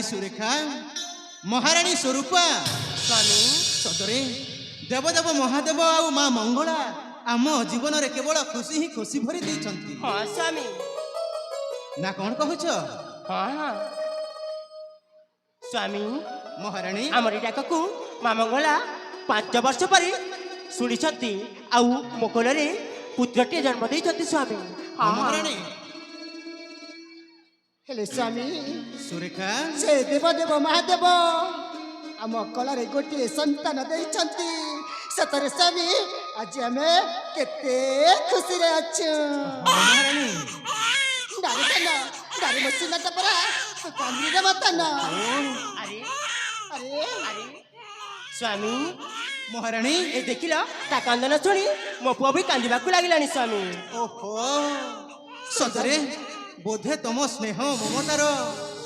ସୁରେଖା ମହାରାଣୀ ସ୍ୱରୂପା ସ୍ୱାମୀ ସତରେ ଦେବଦେବ ମହାଦେବ ଆଉ ମା ମଙ୍ଗଳା ଆମ ଜୀବନରେ କେବଳ ଖୁସି ହିଁ ଖୁସି ଭରି ଦେଇଛନ୍ତି। ହଁ ସ୍ୱାମୀ ନା କଣ କହୁଛ? ହଁ ହଁ ସ୍ୱାମୀ ମହାରାଣୀ ଆମର ଡାକକୁ ମା ମଙ୍ଗଳା 5 ବର୍ଷ ପରେ ଶୁଣିଛନ୍ତି ଆଉ ମୋ କୋଳରେ ପୁତ୍ରଟିଏ ଜନ୍ମ ଦେଇଛନ୍ତି ସ୍ୱାମୀ। ହଁ ହଁ ମହାରାଣୀ ହେଲେ ସ୍ୱାମୀ ସୁରେଖା ସେ ଦେବଦେବ ମହାଦେବ ଆମ କଳାରେ ଗୋଟିଏ ସନ୍ତାନ ଦେଇଛନ୍ତି। ସତରେ ସ୍ୱାମୀ ଆଜି ଆମେ କେତେ ଖୁସିରେ ଅଛୁ। ମହାରାଣୀ ଡାରି ବସିଲା ପରା ତୁ କାନ୍ଦିରେ ମତନ। ଆରେ ଆରେ ଆରେ ସ୍ୱାମୀ ମହାରାଣୀ ଏ ଦେଖିଲ ତା କାନ୍ଦନ ଶୁଣି ମୋ ପୁଅ ବି କାନ୍ଦିବାକୁ ଲାଗିଲାଣି ସ୍ୱାମୀ। ଓହୋ ସତରେ ବୋଧେ ତମ ସ୍ନେହ ମମତାର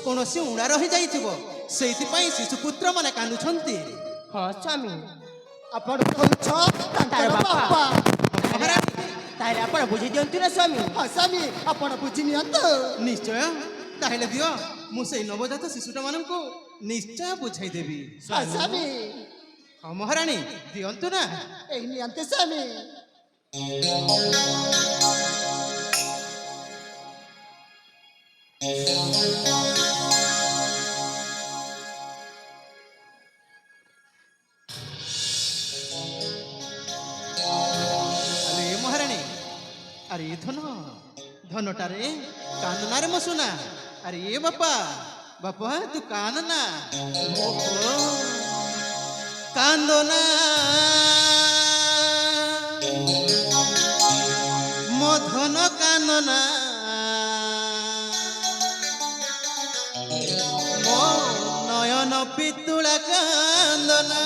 କୌଣସି ଉଣା ରହିଯାଇଥିବ, ସେଇଥିପାଇଁ ଶିଶୁପୁତ୍ର ମାନେ କାନ୍ଦୁଛନ୍ତି। ହଁ ସ୍ୱାମୀ ଆପଣ କହୁଛ ତାଙ୍କର ବାପା। ମହାରାଣୀ ତାହେଲେ ଆପଣ ବୁଝେଇ ଦିଅନ୍ତୁ ନା ସ୍ୱାମୀ। ହଁ ସ୍ୱାମୀ ଆପଣ ବୁଝି ନିଅନ୍ତୁ। ନିଶ୍ଚୟ ତାହେଲେ ଦିଅ ମୁଁ ସେଇ ନବଜାତ ଶିଶୁଟା ମାନଙ୍କୁ ନିଶ୍ଚୟ ବୁଝାଇ ଦେବି। ହଁ ସ୍ୱାମୀ ହଁ ମହାରାଣୀ ଦିଅନ୍ତୁ ନା। ଏଇ ନିଅନ୍ତୁ ସ୍ୱାମୀ। ଆରେ ମହାରାଣୀ ଆରେ ଧନଟାରେ କାନ୍ଦନାରେ ମୋ ସୁନା। ଆରେ ବାପା ବାପା ତୁ କାନ୍ଦନା। ଓହୋ କାନ୍ଦନା ମୋ ଧନ କାନ୍ଦନା ମୋ ନୟନ ପିତୁଳା କାନ୍ଦନା।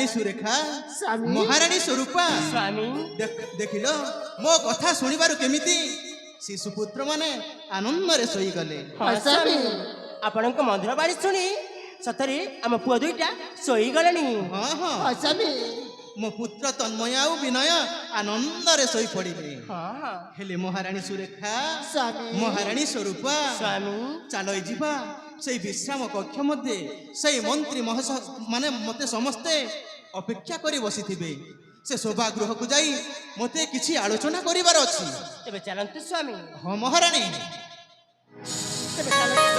ମହାରାଣୀ ସୁରେଖା ସ୍ୱାମୀ। ମହାରାଣୀ ସ୍ୱରୂପା ସ୍ୱାମୀ ଦେଖିଲ ମୋ କଥା ଶୁଣିବାରୁ କେମିତି ଶିଶୁପୁତ୍ର ମାନେ ଆନନ୍ଦରେ ଶୋଇଗଲେ। ହଁ ସ୍ୱାମୀ ଆପଣଙ୍କ ମଧୁର ବାଣୀ ଶୁଣି ସତରେ ଆମ ପୁଅ ଦୁଇଟା ଶୋଇଗଲେଣି। ହଁ ହଁ ହଁ ସ୍ୱାମୀ। ମୋ ପୁତ୍ର ତନ୍ମୟ ଆଉ ବିନୟ ଆନନ୍ଦରେ ଶୋଇପଡ଼ିଲେ। ହଁ ହଁ ହେଲେ ମହାରାଣୀ ସୁରେଖା ସ୍ୱାମୀ। ମହାରାଣୀ ସ୍ୱରୂପା ସ୍ୱାମୀ ଚାଲ ଯିବା ସେଇ ବିଶ୍ରାମ କକ୍ଷ ମଧ୍ୟରେ ସେଇ ମନ୍ତ୍ରୀ ମାନେ ମତେ ସମସ୍ତେ ଅପେକ୍ଷା କରି ବସିଥିବେ। ସେ ସଭାଗୃହକୁ ଯାଇ ମତେ କିଛି ଆଲୋଚନା କରିବାର ଅଛି। ତେବେ ଚାଲନ୍ତୁ ସ୍ୱାମୀ। ହଁ ମହାରାଣୀ। ତେବେ ଚାଲନ୍ତୁ।